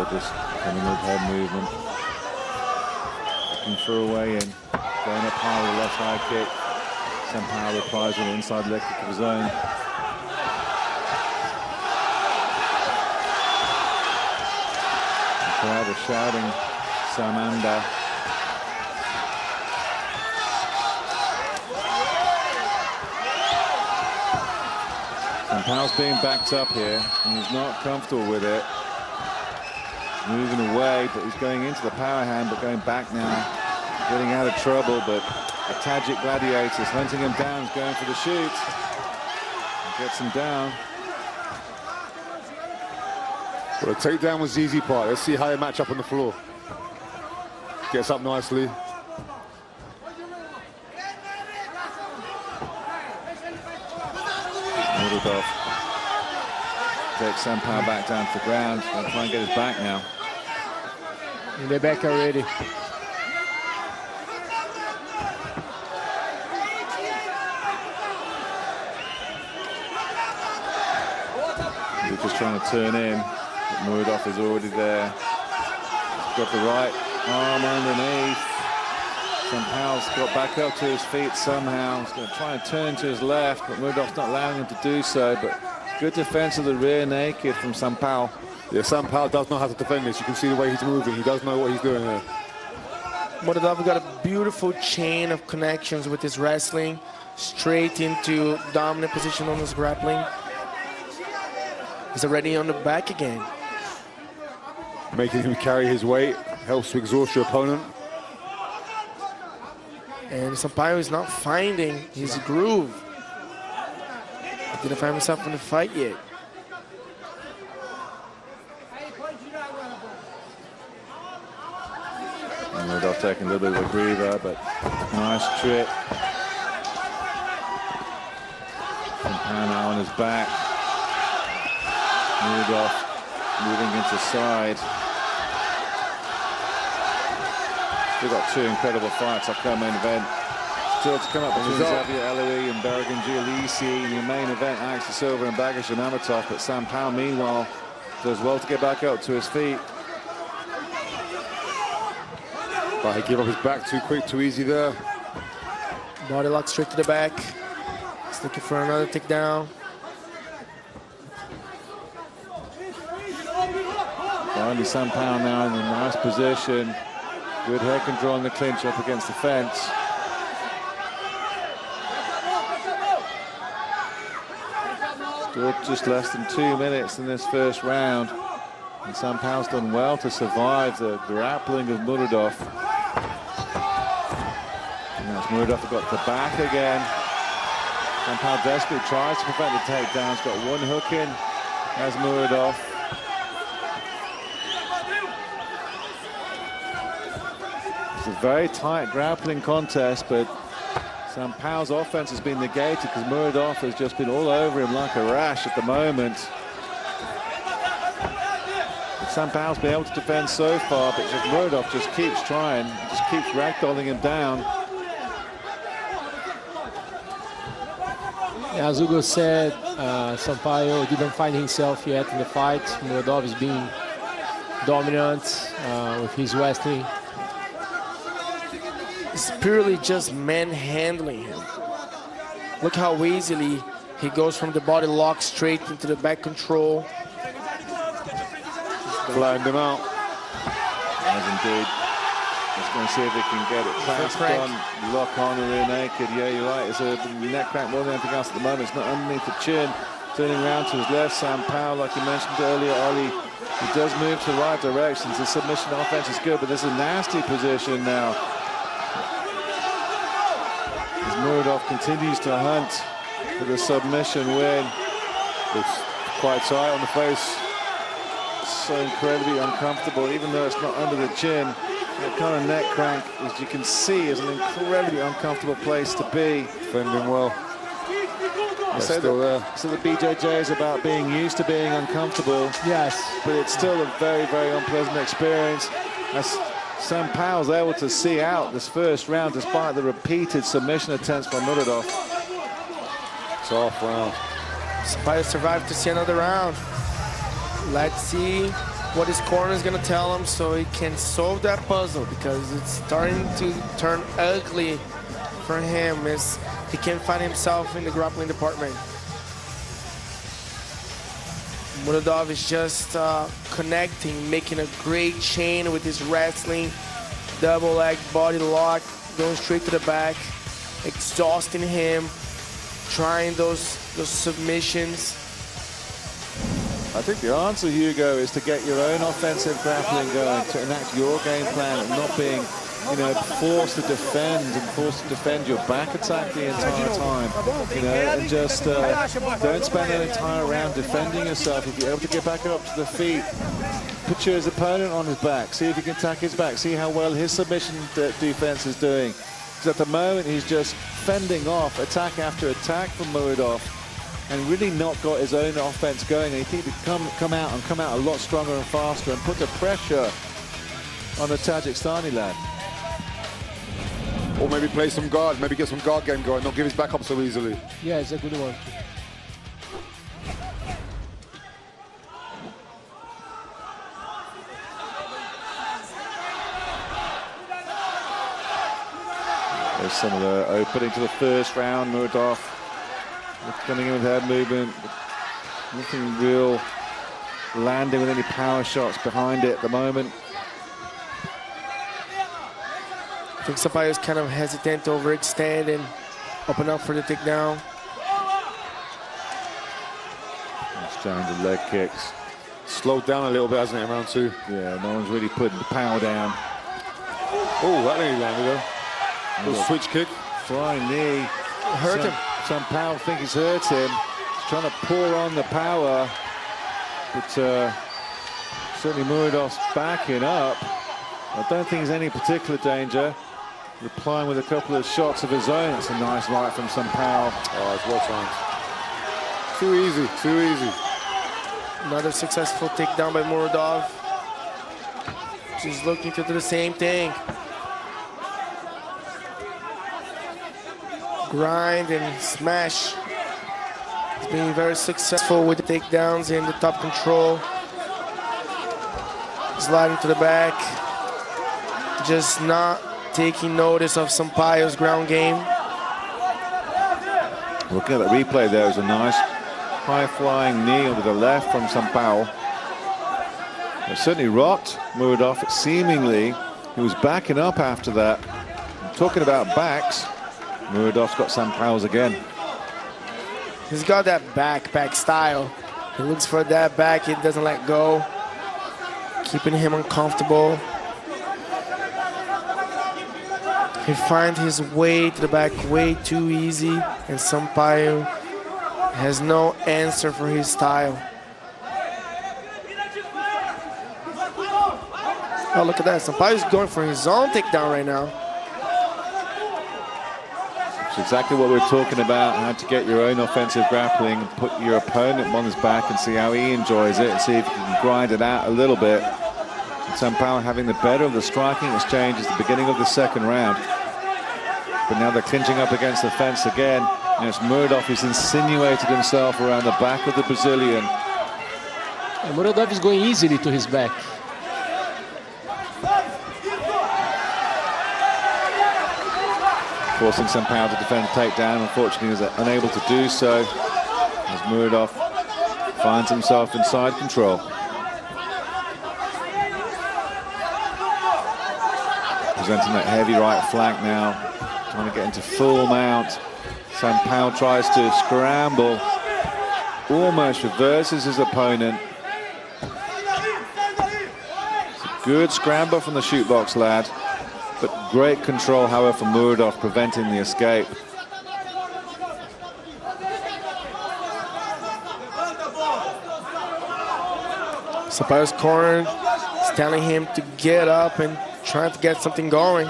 Sampao just coming with head movement. Looking for a way in. Going up high with a left high kick. Sampao replies with an inside leg kick of his own. The crowd are shouting Samanda. Sampao's being backed up here, and he's not comfortable with it. Moving away, but he's going into the power hand, but going back now. Getting out of trouble, but the Tajik gladiators hunting him down, going for the shoot. Gets him down. Well, the takedown was the easy part. Let's see how they match up on the floor. Gets up nicely. Mordodov takes Sampao back down to the ground. Gonna try and get his back now. They're back already. He's just trying to turn in, but Mordodov is already there. Got the right arm underneath. Sampao's got back up to his feet somehow. He's going to try and turn to his left, but Mordodov's not allowing him to do so. But good defense of the rear naked from Sampao. Yeah, Sampao does know how to defend this. You can see the way he's moving. He does know what he's doing here. Mordodov got a beautiful chain of connections with his wrestling, straight into dominant position on his grappling. He's already on the back again. Making him carry his weight helps to exhaust your opponent. And Sampaio is not finding his groove. He didn't find himself in the fight yet. Mordodov taking a little bit of a breather, but nice trip. Sampao now on his back. Mordodov moving into side. We've got two incredible fights up our main event. Still to come up between Xavier Eloy and Berrigan Giolisi in the main event, Alex de Silva and Bagish Amatov. But Sampao, meanwhile, does well to get back up to his feet. But he gave up his back too quick, too easy there. Body lock straight to the back. He's looking for another takedown. Finally, Sampao now in a nice position. Good head control in the clinch up against the fence. Still just less than 2 minutes in this first round. And Sampao's done well to survive the grappling of Mordodov. And that's Mordodov got the back again. Sampao desperately tries to prevent the takedown. He's got one hook in as Mordodov. It's a very tight grappling contest, but Sampao's offense has been negated because Mordodov has just been all over him like a rash at the moment. But Sampao's been able to defend so far, but Mordodov just keeps trying, just keeps ragdolling him down. As Hugo said, Sampaio didn't find himself yet in the fight. Mordodov is being dominant with his wrestling. It's purely just manhandling him. Look how easily he goes from the body lock straight into the back control. Flying him out. As indeed. He's going to see if he can get it clasped on, lock on the rear naked. Yeah, you're right. It's a neck crank more than anything else at the moment. It's not underneath the chin. Turning around to his left, Sampao, like you mentioned earlier, Ollie, he does move to the right directions. The submission offense is good, but this is a nasty position now. As Mordodov continues to hunt for the submission win. It's quite tight on the face. So incredibly uncomfortable, even though it's not under the chin. That kind of neck crank, as you can see, is an incredibly uncomfortable place to be. Defending well. So the BJJ is about being used to being uncomfortable. Yes. But it's still a very, very unpleasant experience. As Sampao's able to see out this first round despite the repeated submission attempts by Mordodov. Tough round. Sampaio survived to see another round. Let's see what his corner is going to tell him so he can solve that puzzle, because it's starting to turn ugly for him as he can't find himself in the grappling department. Muradov is just connecting, making a great chain with his wrestling, double leg body lock, going straight to the back, exhausting him, trying those submissions. I think the answer, Hugo, is to get your own offensive grappling going, to enact your game plan and not being, you know, forced to defend your back attack the entire time, you know, and just don't spend an entire round defending yourself. If you're able to get back up to the feet, put your opponent on his back, see if you can attack his back, see how well his submission defense is doing. Because at the moment, he's just fending off attack after attack from Muradov, and really not got his own offense going. And he needs to come out a lot stronger and faster and put the pressure on the Tajikistani lad. Or maybe play some guard, maybe get some guard game going, not give his back up so easily. Yeah, it's a good one. There's some of the opening to the first round. Muradov coming in with head movement, nothing real landing with any power shots behind it at the moment. I think Sampaio is kind of hesitant to overextend and open up for the takedown. Exchange of leg kicks. Slowed down a little bit, hasn't it, in round 2? Yeah, no one's really putting the power down. Oh, that nearly landed though. Little switch kick. Flying knee. Hurt him. Sampaio think he's hurt him. He's trying to pour on the power, but certainly Muradov's backing up. I don't think there's any particular danger. Replying with a couple of shots of his own. It's a nice right from Sampaio. Oh, it's well timed. Too easy, too easy. Another successful takedown by Muradov. She's looking to do the same thing. Grind and smash. He's being very successful with the takedowns and the top control. Sliding to the back. Just not taking notice of Sampaio's ground game. Looking at the replay, there was a nice high-flying knee over the left from Sampaio. It certainly rocked Muradov. Seemingly, he was backing up after that. I'm talking about backs. Muradov's got Sampaio's again. He's got that back style. He looks for that back, he doesn't let go. Keeping him uncomfortable. He finds his way to the back way too easy, and Sampaio has no answer for his style. Oh, look at that. Sampaio's going for his own takedown right now. It's exactly what we're talking about, how to get your own offensive grappling, put your opponent on his back and see how he enjoys it, and see if you can grind it out a little bit. And Sampaio having the better of the striking exchange at the beginning of the second round. But now they're clinching up against the fence again. And it's Muradov who's insinuated himself around the back of the Brazilian. And Muradov is going easily to his back. Forcing Sampaio to defend the takedown. Unfortunately, he was unable to do so as Muradov finds himself inside control. Presenting that heavy right flank now, trying to get into full mount. Sampaio tries to scramble, almost reverses his opponent. It's a good scramble from the shootbox lad, but great control, however, from Muradov, preventing the escape. Sampaio's corner is telling him to get up and trying to get something going.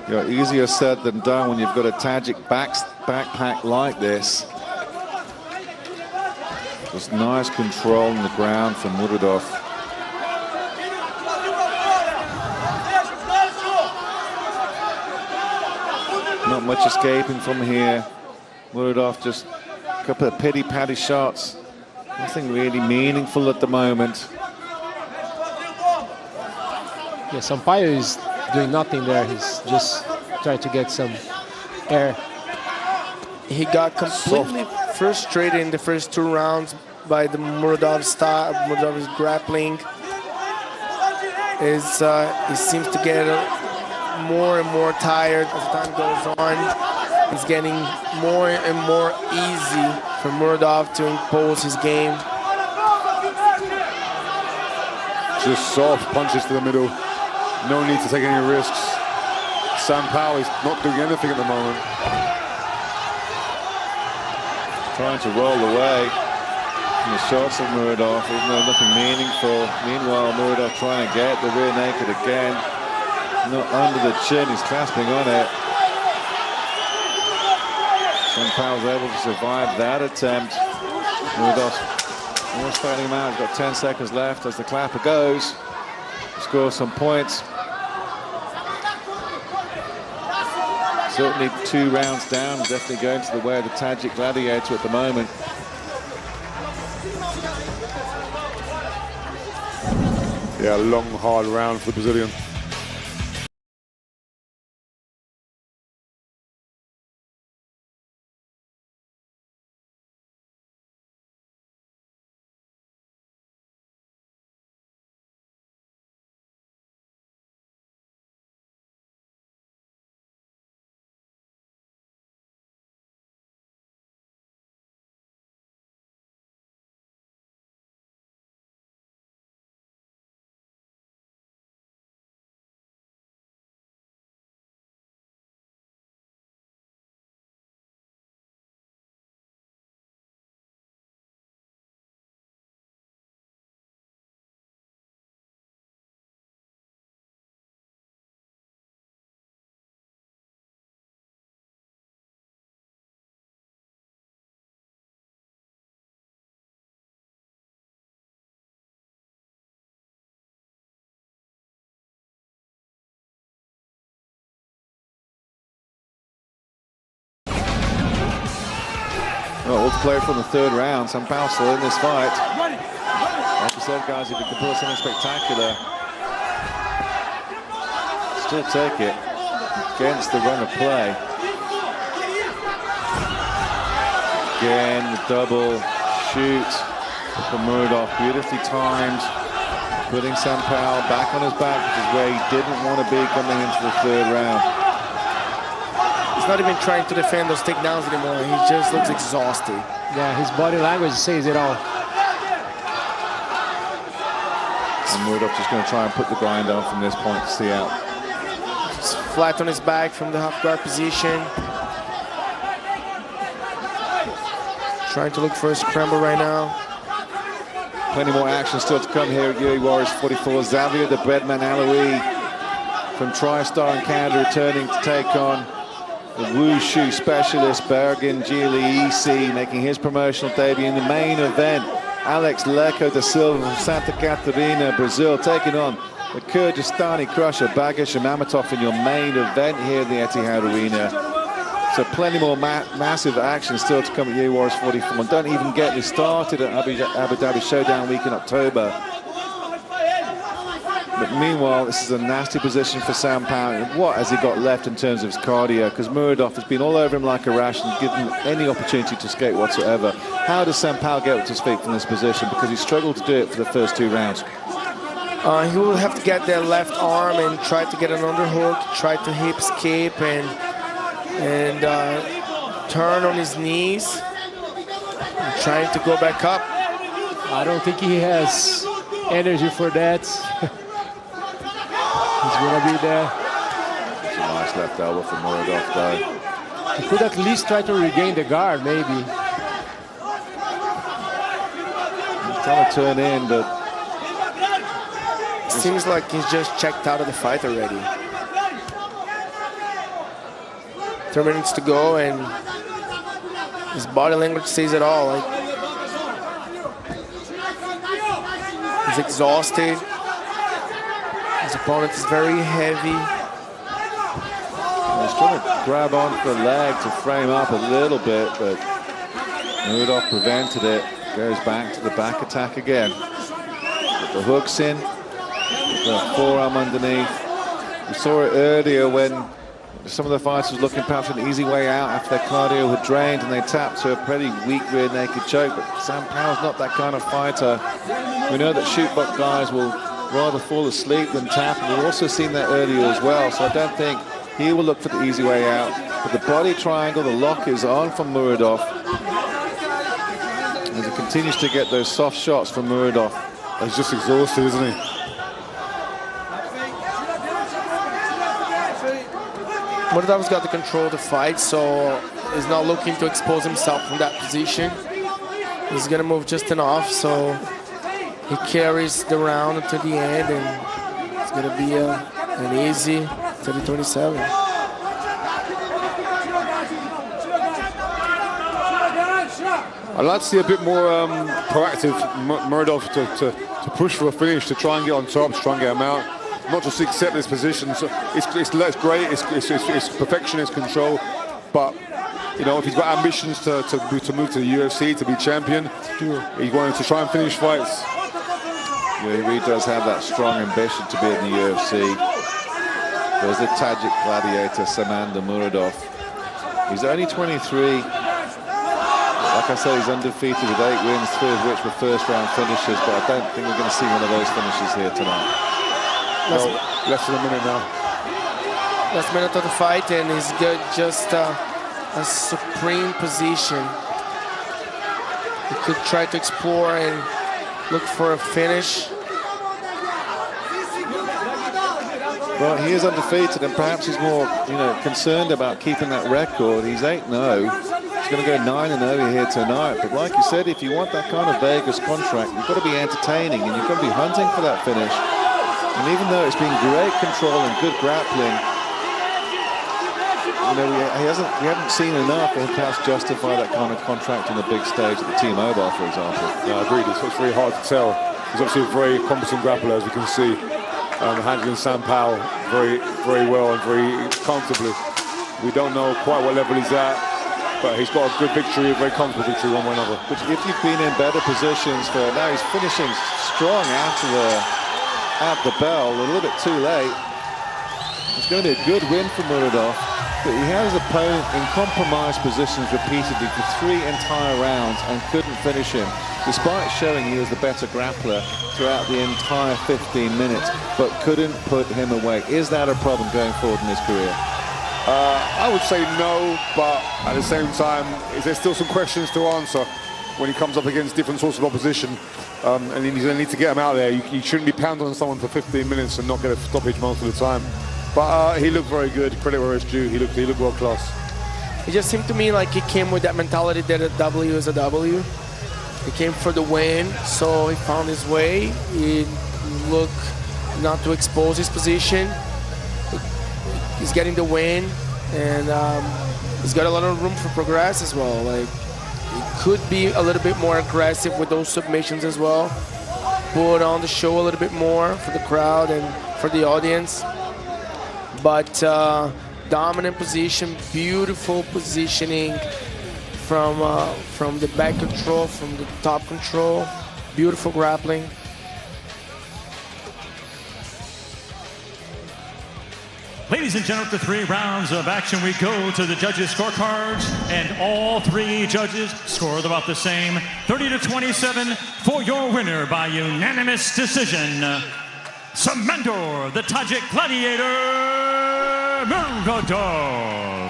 You know, easier said than done when you've got a Tajik backpack like this. Just nice control on the ground from Muradov. Not much escaping from here. Muradov just a couple of pity-patty shots. Nothing really meaningful at the moment. Yeah, Sampaio is doing nothing there. He's just trying to get some air. He got completely frustrated in the first 2 rounds by the Muradov's style, Muradov's grappling. He seems to get more and more tired as time goes on. It's getting more and more easy for Muradov to impose his game. Just soft punches to the middle. No need to take any risks. Sampaio is not doing anything at the moment. Trying to roll away from the shots of Muradov, even though nothing meaningful. Meanwhile, Muradov trying to get the rear naked again. Not under the chin, he's clasping on it. Sampaio's able to survive that attempt. Muradov's almost failing him out. He's got 10 seconds left as the clapper goes. Score some points. Certainly 2 rounds down, definitely going to the way of the Tajik gladiator at the moment. Yeah, a long, hard round for the Brazilian. Well, all to play from the 3rd round. Sampaio still in this fight. Like I said, guys, if you can pull something spectacular, still take it against the run of play. Again, the double shoot from Muradov, beautifully timed, putting Sampaio back on his back, which is where he didn't want to be coming into the 3rd round. He's not even trying to defend those takedowns anymore. He just looks exhausted. Yeah, his body language says it all. And Muradov just going to try and put the grind on from this point to see out. Just flat on his back from the half guard position. Trying to look for a scramble right now. Plenty more action still to come here at UE Warriors 44. Xavier the Breadman Aloui from TriStar in Canada returning to take on the wushu specialist Bergen Gili making his promotional debut in the main event. Alex Leco da Silva from Santa Catarina, Brazil, taking on the Kyrgyzstani crusher Bagish Mamatov in your main event here in the Etihad Arena. So plenty more massive action still to come at UE Warriors 44. And don't even get me started at Abu Dhabi Showdown week in October. But meanwhile, this is a nasty position for Sampaio. What has he got left in terms of his cardio? Because Muradov has been all over him like a rash and given him any opportunity to escape whatsoever. How does Sampaio get up to his feet from this position? Because he struggled to do it for the first 2 rounds. He will have to get that left arm and try to get an underhook, try to hip escape and turn on his knees, and trying to go back up. I don't think he has energy for that. He's gonna be there. It's a nice left elbow from Muradov though. He could at least try to regain the guard, maybe. He's trying to turn in, but it seems like he's just checked out of the fight already. 3 minutes to go, and his body language says it all. Like, he's exhausted. His opponent is very heavy. He's trying to grab onto the leg to frame up a little bit, but Muradov prevented it. Goes back to the back attack again. Put the hooks in, the forearm underneath. We saw it earlier when some of the fighters looking perhaps an easy way out after their cardio had drained and they tapped to a pretty weak rear naked choke. But Sam Powell's not that kind of fighter. We know that shoot buck guys will rather fall asleep than tap, and we've also seen that earlier as well. So I don't think he will look for the easy way out. But the body triangle, the lock is on from Muradov. As he continues to get those soft shots from Muradov. He's just exhausted, isn't he? Muradov's got the control of the fight, so he's not looking to expose himself from that position. He's gonna move just enough, so he carries the round until the end, and it's gonna be an easy 30-27. I'd like to see a bit more proactive Muradov to push for a finish, to try and get on top, to try and get him out. Not just accept this position. So it's great, it's perfection, it's control, but you know, if he's got ambitions to move to the UFC, to be champion, he wanted to try and finish fights. Yeah, he really does have that strong ambition to be in the UFC. There's the Tajik gladiator Samanda Muradov. He's only 23. Like I said, he's undefeated with 8 wins, 3 of which were first-round finishes, but I don't think we're going to see one of those finishes here tonight. Well, less than a minute now. Last minute of the fight, and he's got just a supreme position. He could try to explore and look for a finish. Well, he is undefeated, and perhaps he's more, concerned about keeping that record. He's 8-0. He's going to go 9-0 here tonight. But like you said, if you want that kind of Vegas contract, you've got to be entertaining, and you've got to be hunting for that finish. And even though it's been great control and good grappling, we haven't seen enough to perhaps justify that kind of contract on the big stage at the T-Mobile, for example. No, I agree. It's very hard to tell. He's obviously a very competent grappler, as we can see, handling Sam Powell very, very well and very comfortably. We don't know quite what level he's at, but he's got a good victory, a very comfortable victory one way or another. But if you've been in better positions for now, he's finishing strong at the bell, a little bit too late. It's going to be a good win for Muradov, but he had his opponent in compromised positions repeatedly for 3 entire rounds and couldn't finish him, despite showing he was the better grappler throughout the entire 15 minutes, but couldn't put him away. Is that a problem going forward in his career? I would say no, but at the same time, there's still some questions to answer when he comes up against different sorts of opposition, and he's going to need to get him out there. You shouldn't be pounding on someone for 15 minutes and not get a stoppage most of the time. But he looked very good. Credit where it's due. He looked world class. It just seemed to me like he came with that mentality that a W is a W. He came for the win, so he found his way. He looked not to expose his position. He's getting the win, and he's got a lot of room for progress as well. Like, he could be a little bit more aggressive with those submissions as well. Put on the show a little bit more for the crowd and for the audience. But dominant position, beautiful positioning from the back control, from the top control, beautiful grappling. Ladies and gentlemen, after 3 rounds of action, we go to the judges' scorecards, and all 3 judges scored about the same, 30-27 for your winner by unanimous decision, Samandor, the Tajik gladiator, Muradov.